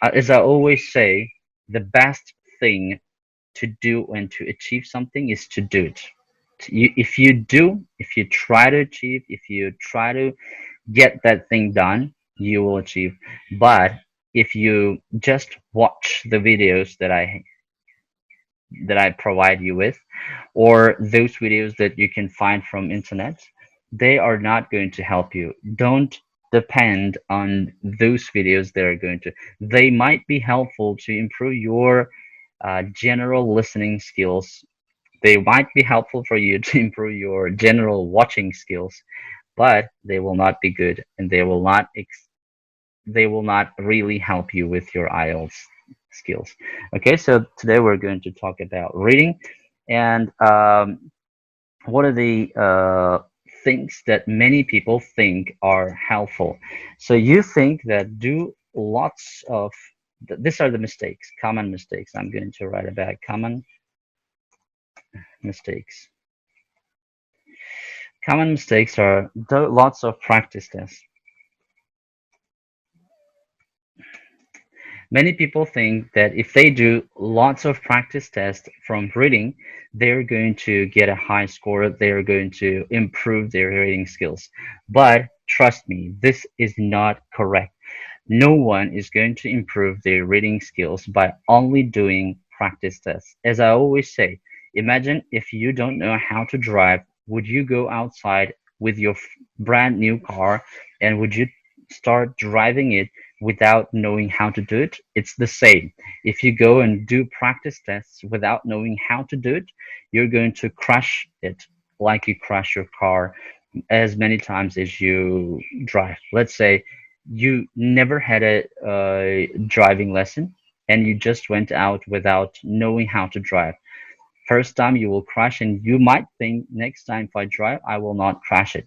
As I always say, the best thing to do and to achieve something is to do it. If you try to achieve, if you try to get that thing done, you will achieve. But if you just watch the videos that I provide you with, or those videos that you can find from internet, they are not going to help you. Don't depend on those videos that are going to. They might be helpful to improve your general listening skills. They might be helpful for you to improve your general watching skills, but they will not be good, and they will not really help you with your IELTS skills. Okay, so today we're going to talk about reading, and what are the things that many people think are helpful. So you think that do lots of these are the mistakes, common mistakes. I'm going to write about common mistakes. Common mistakes are do lots of practice tests. Many people think that if they do lots of practice tests from reading, they're going to get a high score, they're going to improve their reading skills. But trust me, this is not correct. No one is going to improve their reading skills by only doing practice tests. As I always say, imagine if you don't know how to drive, would you go outside with your brand new car and would you start driving it without knowing how to do it? It's the same. If you go and do practice tests without knowing how to do it, you're going to crash it like you crash your car as many times as you drive. Let's say you never had a driving lesson and you just went out without knowing how to drive. First time you will crash, and you might think next time if I drive, I will not crash it.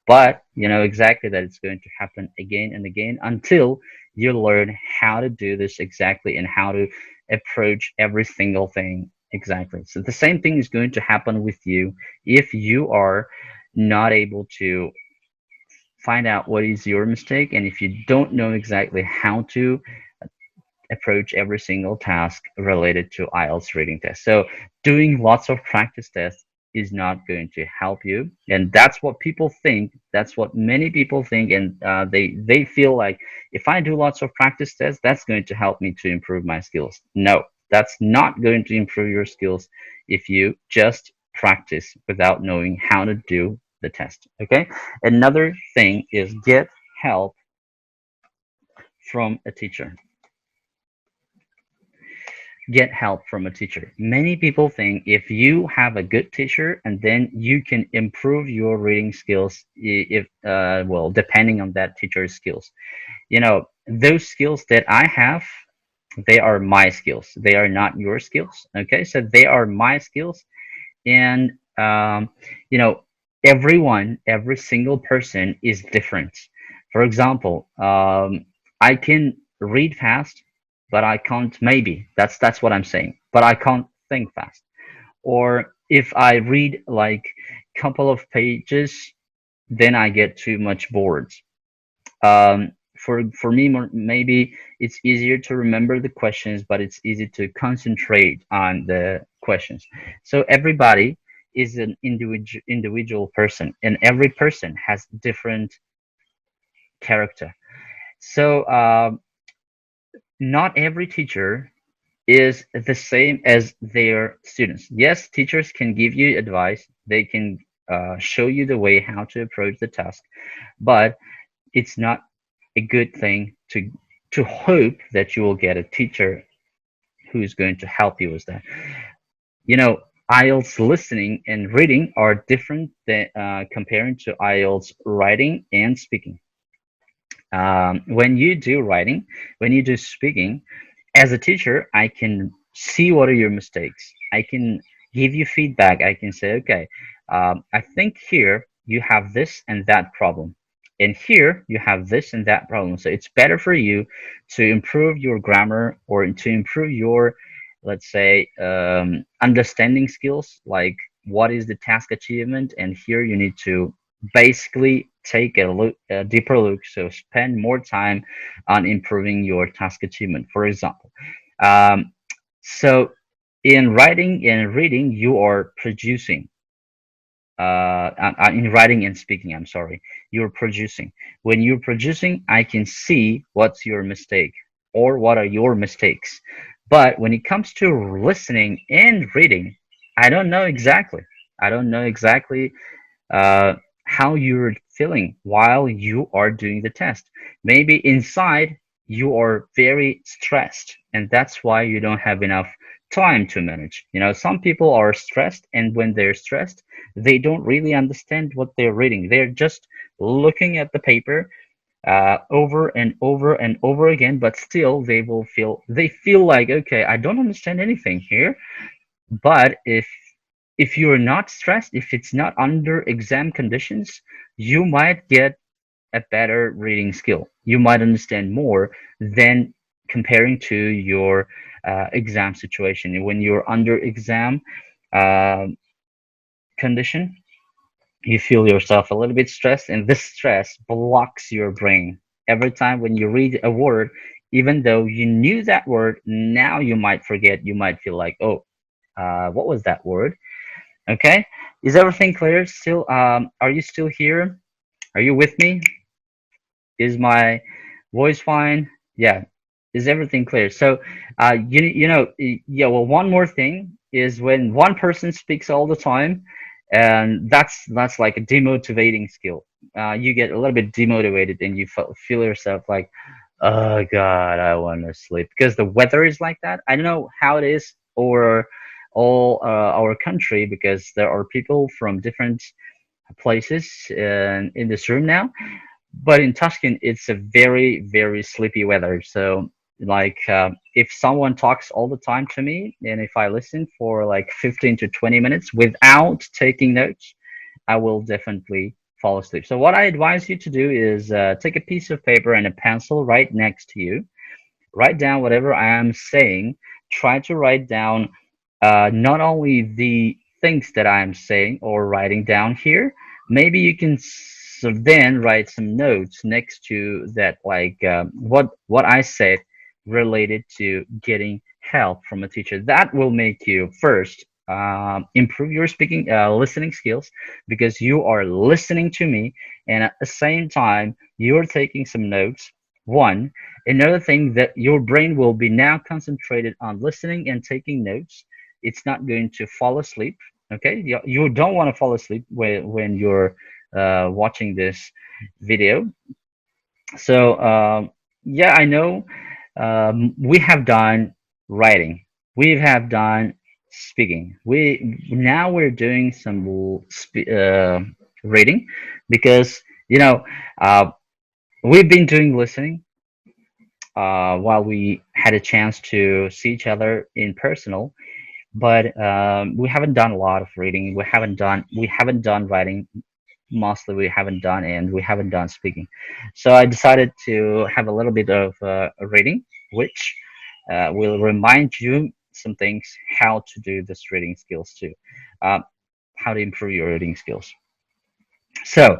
But you know exactly that it's going to happen again and again until you learn how to do this exactly and how to approach every single thing exactly. So the same thing is going to happen with you if you are not able to find out what is your mistake, and if you don't know exactly how to approach every single task related to IELTS reading test. So doing lots of practice tests is not going to help you, and that's what people think. That's what many people think, and they feel like if I do lots of practice tests, that's going to help me to improve my skills. No, that's not going to improve your skills if you just practice without knowing how to do the test. Okay. Another thing is get help from a teacher. Get help from a teacher. Many people think if you have a good teacher and then you can improve your reading skills if well, depending on that teacher's skills. You know, those skills that I have, they are my skills. They are not your skills. Okay? So they are my skills, and you know, every single person is different. For example, I can read fast, but I can't. Maybe that's what I'm saying. But I can't think fast. Or if I read like couple of pages, then I get too much bored. For me, maybe it's easier to remember the questions, but it's easy to concentrate on the questions. So everybody is an individual person, and every person has different character. So not every teacher is the same as their students. Yes, teachers can give you advice. They can show you the way how to approach the task, but it's not a good thing to hope that you will get a teacher who's going to help you with that. You know, IELTS listening and reading are different than comparing to IELTS writing and speaking. When you do writing, when you do speaking, as a teacher, I can see what are your mistakes. I can give you feedback. I can say, okay, I think here you have this and that problem. And here you have this and that problem. So it's better for you to improve your grammar or to improve your, let's say, understanding skills, like what is the task achievement. And here you need to basically take a deeper look. So spend more time on improving your task achievement. For example, um, so in writing and reading, you are producing. In writing and speaking, I'm sorry, you're producing. When you're producing, I can see what's your mistake or what are your mistakes. But when it comes to listening and reading, I don't know exactly. I don't know exactly uh, how you're feeling while you are doing the test. Maybe inside you are very stressed, and that's why you don't have enough time to manage. Some people are stressed, and when they're stressed, they don't really understand what they're reading. They're just looking at the paper over and over and over again, but still they feel like, okay, I don't understand anything here. But if you're not stressed, if it's not under exam conditions, you might get a better reading skill. You might understand more than comparing to your exam situation. When you're under exam uh, condition, you feel yourself a little bit stressed, and this stress blocks your brain. Every time when you read a word, even though you knew that word, now you might forget. You might feel like, oh, what was that word? Okay, is everything clear? Still, are you still here? Are you with me? Is my voice fine? Yeah. Is everything clear? So, yeah. Well, one more thing is when one person speaks all the time, and that's like a demotivating skill. You get a little bit demotivated, and you feel yourself like, oh God, I want to sleep because the weather is like that. I don't know how it is or all our country because there are people from different places in this room now, but in Tashkent, it's a very, very sleepy weather. So, like, if someone talks all the time to me, and if I listen for like 15 to 20 minutes without taking notes, I will definitely fall asleep. So, what I advise you to do is take a piece of paper and a pencil right next to you. Write down whatever I am saying. Try to write down not only the things that I'm saying or writing down here, maybe you can then write some notes next to that, like what I said related to getting help from a teacher. That will make you first improve your speaking, listening skills because you are listening to me, and at the same time you're taking some notes. One, another thing that your brain will be now concentrated on listening and taking notes. It's not going to fall asleep. Okay, you don't want to fall asleep when you're watching this video. So yeah, I know we have done writing, we have done speaking. We're doing some reading because you know uh, we've been doing listening while we had a chance to see each other in personal, but we haven't done a lot of reading. We haven't done writing. Mostly we haven't done, and we haven't done speaking. So I decided to have a little bit of a reading, which will remind you some things how to do this reading skills too, uh, how to improve your reading skills. So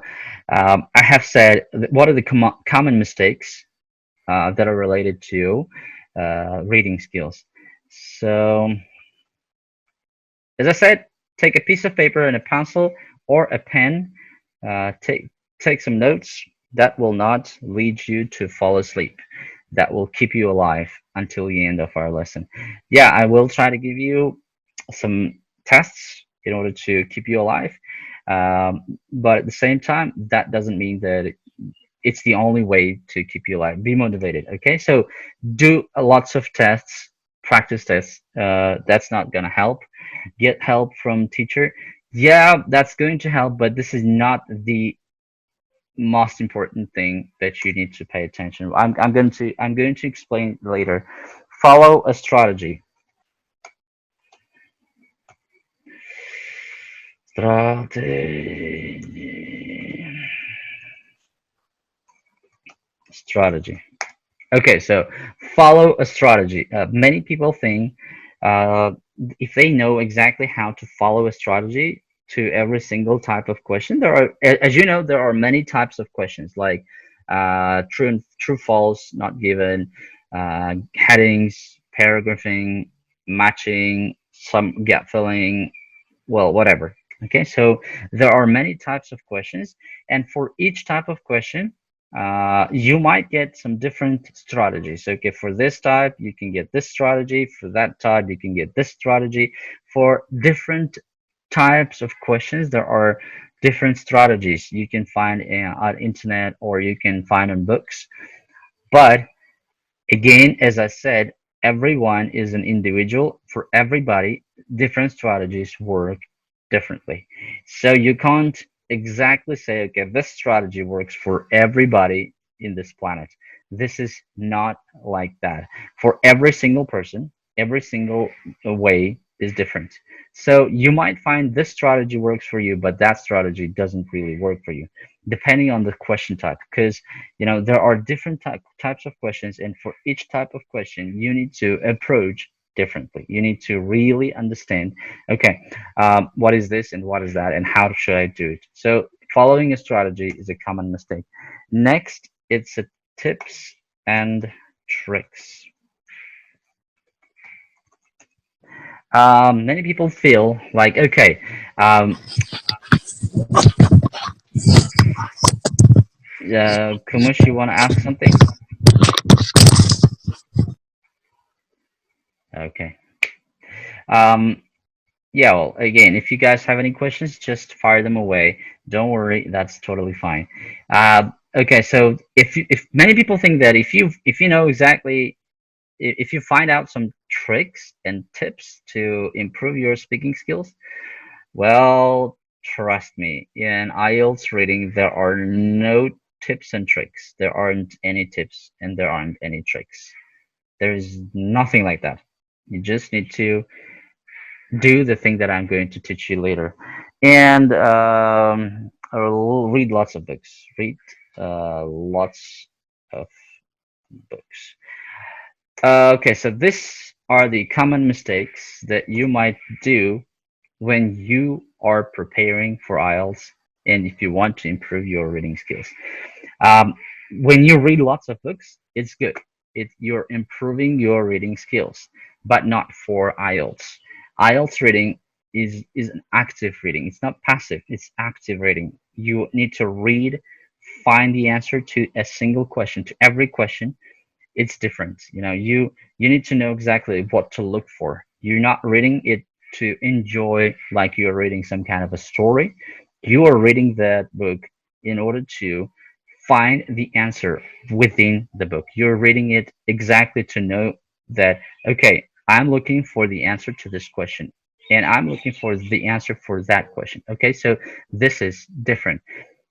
I have said what are the common mistakes that are related to reading skills. So as I said, take a piece of paper and a pencil or a pen. Take some notes. That will not lead you to fall asleep. That will keep you alive until the end of our lesson. Yeah, I will try to give you some tests in order to keep you alive. But at the same time, that doesn't mean that it's the only way to keep you alive. Be motivated. Okay, so do lots of tests, practice tests. That's not gonna help. Get help from teacher. Yeah, that's going to help, but this is not the most important thing that you need to pay attention. I'm going to explain later. Follow a strategy. Strategy. Strategy. Okay, so follow a strategy. Many people think uh, if they know exactly how to follow a strategy, to every single type of question. There are, as you know, there are many types of questions like true and true, false, not given, headings, paragraphing, matching, some gap filling, well, whatever. Okay, so there are many types of questions, and for each type of question, you might get some different strategies. Okay, for this type, you can get this strategy. For that type, you can get this strategy. For different types of questions, there are different strategies you can find on internet or you can find in books. But again, as I said, everyone is an individual. For everybody, different strategies work differently. So you can't exactly say, okay, this strategy works for everybody in this planet. This is not like that. For every single person, every single way is different. So you might find this strategy works for you, but that strategy doesn't really work for you, depending on the question type. Because there are different types of questions, and for each type of question you need to approach differently. You need to really understand, okay, what is this and what is that and how should I do it. So following a strategy is a common mistake. Next, it's a tips and tricks. Many people feel like, okay, Kumush, you want to ask something? Okay. um, Yeah, well, again, if you guys have any questions, just fire them away. Don't worry, that's totally fine. Okay, so if many people think that if you know exactly, if you find out some tricks and tips to improve your speaking skills, well, trust me, in IELTS reading there are no tips and tricks. There aren't any tips and there aren't any tricks. There is nothing like that. You just need to do the thing that I'm going to teach you later. And I'll read lots of books. Read lots of books. Okay, so these are the common mistakes that you might do when you are preparing for IELTS and if you want to improve your reading skills. Um, when you read lots of books, it's good. You're improving your reading skills, but not for IELTS. IELTS reading is an active reading. It's not passive. It's active reading. You need to read, find the answer to a single question, to every question. It's different. You need to know exactly what to look for. You're not reading it to enjoy like you're reading some kind of a story. You are reading that book in order to find the answer within the book. You're reading it exactly to know that, okay, I'm looking for the answer to this question and I'm looking for the answer for that question. Okay, so this is different.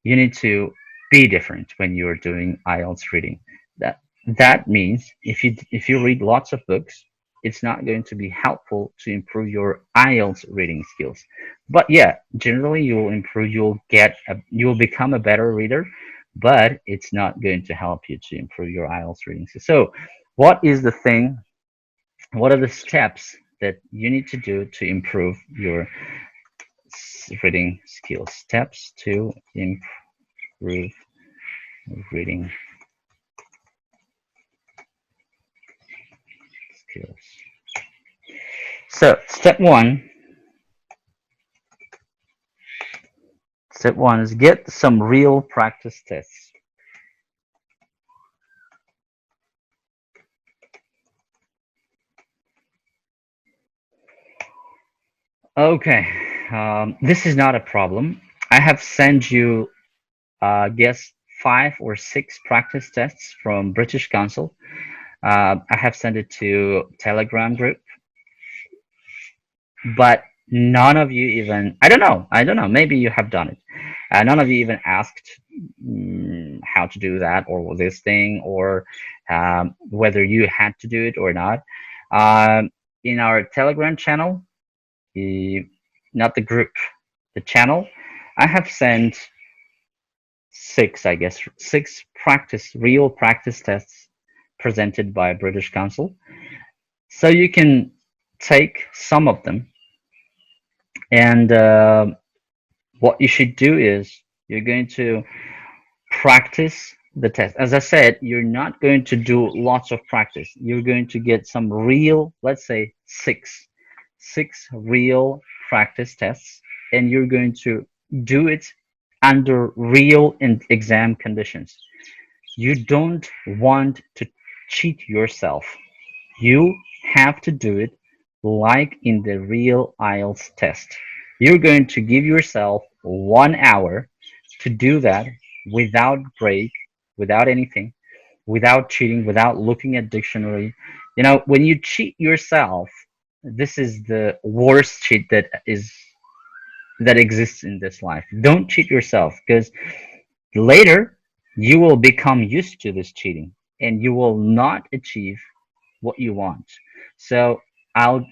You need to be different when you're doing IELTS reading. That that means if you read lots of books, it's not going to be helpful to improve your IELTS reading skills. But yeah, generally you will improve. You'll become a better reader, but it's not going to help you to improve your IELTS reading skills. So, what is the thing? What are the steps that you need to do to improve your reading skills? Steps to improve reading skills. So, step one is get some real practice tests. Okay, this is not a problem. I have sent you, guess, 5 or 6 practice tests from British Council. I have sent it to Telegram group, but none of you even. I don't know. Maybe you have done it. None of you even asked how to do that or this thing or whether you had to do it or not. Um, in our Telegram channel, the not the group, the channel, I have sent 6, I guess, 6 real practice tests presented by British Council. So you can take some of them and What you should do is you're going to practice the test. As I said, you're not going to do lots of practice. You're going to get some real, let's say six real practice tests, and you're going to do it under real and exam conditions. You don't want to cheat yourself. You have to do it like in the real IELTS test. You're going to give yourself 1 hour to do that without break, without anything, without cheating, without looking at dictionary. You know, when you cheat yourself, this is the worst cheat that exists in this life. Don't cheat yourself because later you will become used to this cheating and you will not achieve what you want. So I'll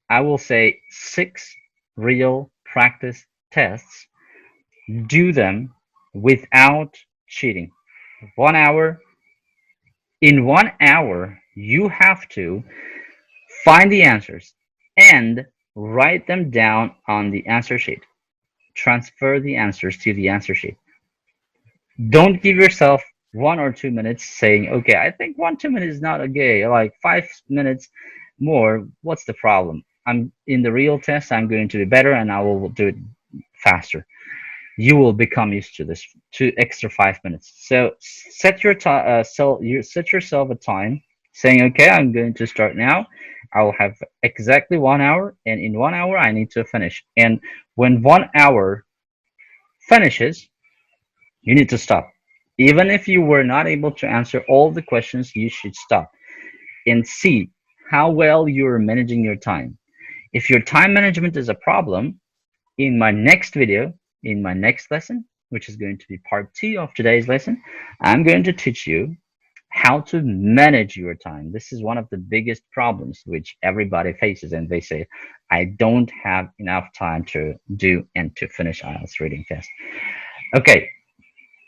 I will say six real practice tests. Do them without cheating. 1 hour. In 1 hour, you have to find the answers and write them down on the answer sheet. Transfer the answers to the answer sheet. Don't give yourself 1 or 2 minutes saying, okay, I think 1 2 minutes is not okay. Like 5 minutes more, what's the problem? I'm in the real test, I'm going to be better and I will do it faster. You will become used to this 2 extra 5 minutes. So you set yourself a time saying, okay, I'm going to start now. I will have exactly 1 hour, and in 1 hour I need to finish. And when 1 hour finishes, you need to stop. Even if you were not able to answer all the questions, you should stop and see how well you're managing your time. If your time management is a problem, in my next video, in my next lesson, which is going to be part 2 of today's lesson, I'm going to teach you how to manage your time. This is one of the biggest problems which everybody faces, and they say, I don't have enough time to do and to finish IELTS reading test. Okay,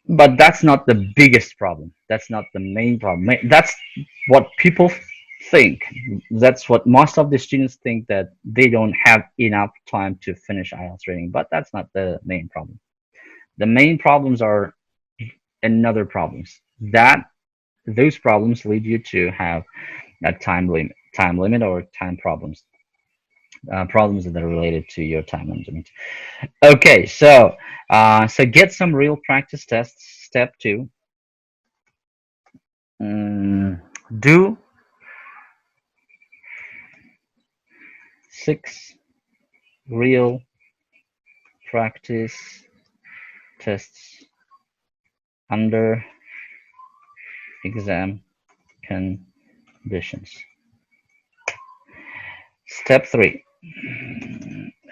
but that's not the biggest problem. That's not the main problem. That's what people think. That's what most of the students think, that they don't have enough time to finish IELTS reading, but that's not the main problem. The main problems are another problems. That those problems lead you to have a time limit or time problems, problems that are related to your time management. Okay, so get some real practice tests. Step 2, do 6 real practice tests under exam conditions. Step 3,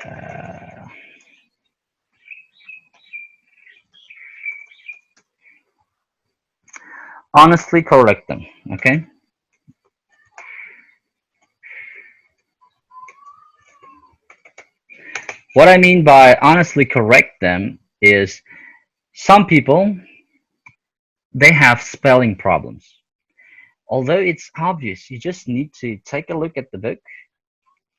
uh, honestly correct them. Okay, what I mean by honestly correct them is some people, they have spelling problems. Although it's obvious, you just need to take a look at the book,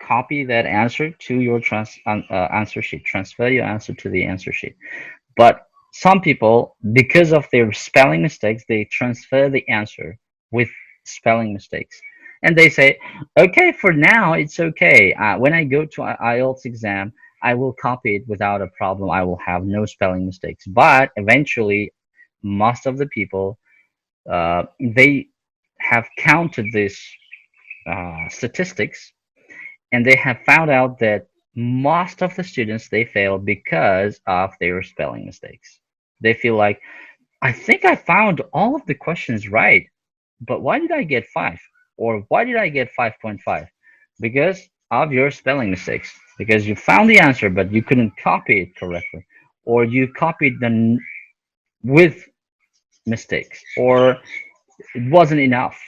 copy that answer to your answer sheet, transfer your answer to the answer sheet. But some people, because of their spelling mistakes, they transfer the answer with spelling mistakes. And they say, okay, for now, it's okay. When I go to IELTS exam, I will copy it without a problem. I will have no spelling mistakes. But eventually, most of the people, they have counted these statistics, and they have found out that most of the students, they fail because of their spelling mistakes. They feel like, I think I found all of the questions right, but why did I get 5? Or why did I get 5.5? Because of your spelling mistakes. Because you found the answer, but you couldn't copy it correctly. Or you copied them with mistakes. Or it wasn't enough.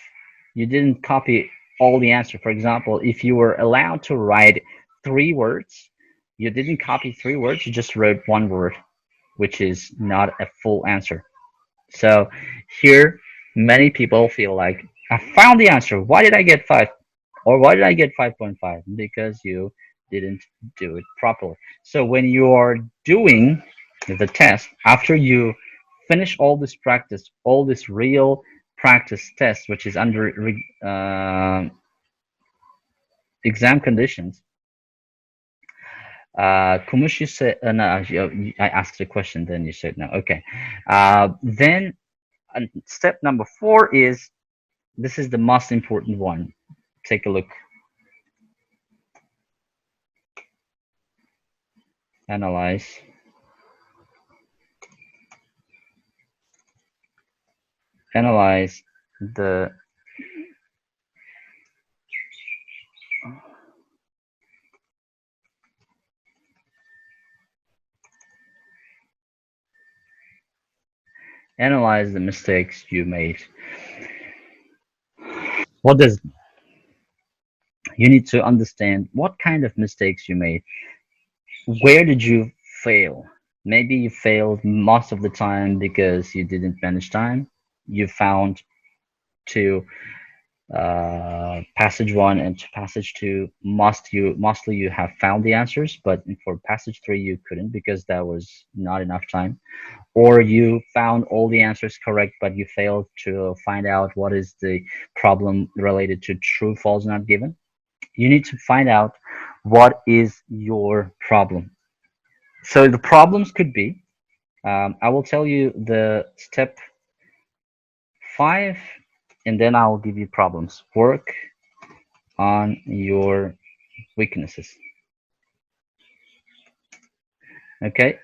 You didn't copy all the answer. For example, if you were allowed to write 3 words, you didn't copy 3 words, you just wrote 1 word, which is not a full answer. So here, many people feel like, I found the answer. Why did I get 5? Or why did I get 5.5? Because you didn't do it properly. So when you are doing The test, after you finish all this practice, all this real practice test, which is under exam conditions. Kumush, you said, no, I asked a question, then you said no. Okay. Then step number 4 is, this is the most important one. Take a look. Analyze. Analyze the analyze the mistakes you made. What does You need to understand what kind of mistakes you made. Where did you fail? Maybe you failed most of the time because you didn't manage time. You found to passage 1 and to passage 2, mostly you have found the answers, but for passage 3 you couldn't because that was not enough time. Or you found all the answers correct, but you failed to find out what is the problem related to true, false, not given. You need to find out what is your problem. So the problems could be, I will tell you the step 5, and then I'll give you problems. Work on your weaknesses. Okay.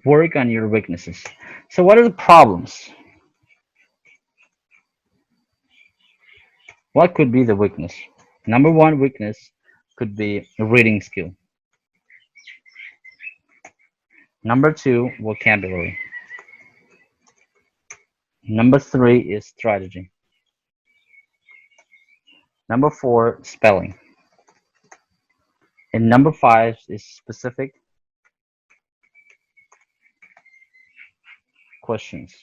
Work on your weaknesses. So what are the problems? What could be the weakness? Number 1 weakness could be reading skill. Number 2, vocabulary. Number 3 is strategy. Number 4, spelling. And number 5 is specific questions.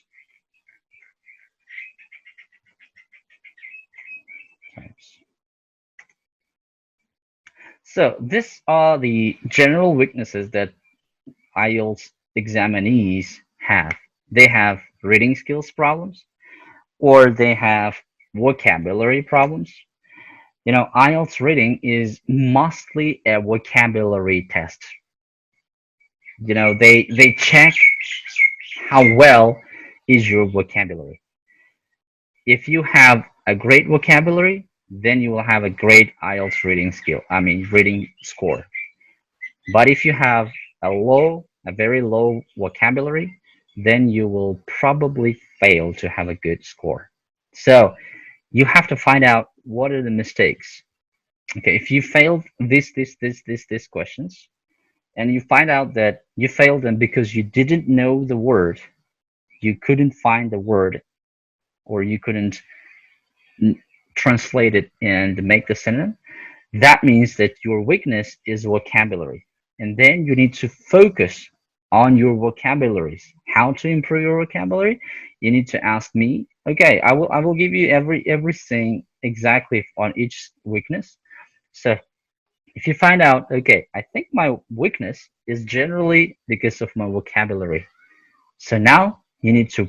So these are the general weaknesses that IELTS examinees have. They have reading skills problems, or they have vocabulary problems. IELTS reading is mostly a vocabulary test. They check how well is your vocabulary. If you have a great vocabulary, then you will have a great IELTS reading skill. I mean, reading score. But if you have a very low vocabulary, then you will probably fail to have a good score. So you have to find out what are the mistakes. Okay, if you failed this questions, and you find out that you failed them because you didn't know the word, you couldn't find the word, or you couldn't translate it and make the synonym, that means that your weakness is vocabulary. And then you need to focus on your vocabularies. How to improve your vocabulary? You need to ask me. Okay, I will give you everything exactly on each weakness. So if you find out, okay, I think my weakness is generally because of my vocabulary. So now you need to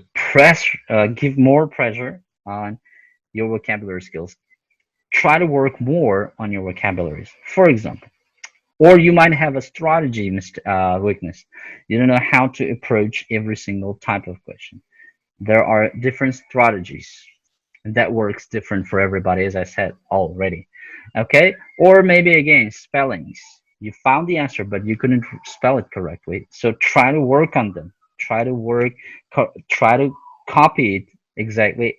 give more pressure on your vocabulary skills. Try to work more on your vocabularies, for example. Or you might have a strategy weakness. You don't know how to approach every single type of question. There are different strategies, and that works different for everybody, as I said already. Okay? Or maybe again, spellings. You found the answer, but you couldn't spell it correctly. So try to work on them. Try to copy it exactly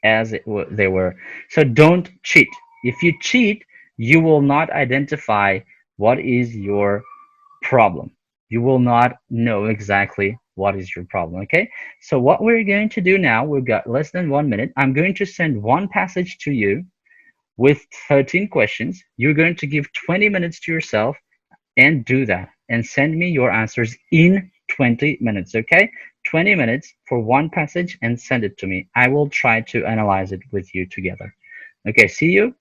as they were. So don't cheat. If you cheat, you will not identify what is your problem. You will not know exactly what is your problem. Okay. So what we're going to do now, we've got less than 1 minute. I'm going to send one passage to you with 13 questions. You're going to give 20 minutes to yourself and do that and send me your answers in 20 minutes. Okay. 20 minutes for one passage and send it to me. I will try to analyze it with you together. Okay. See you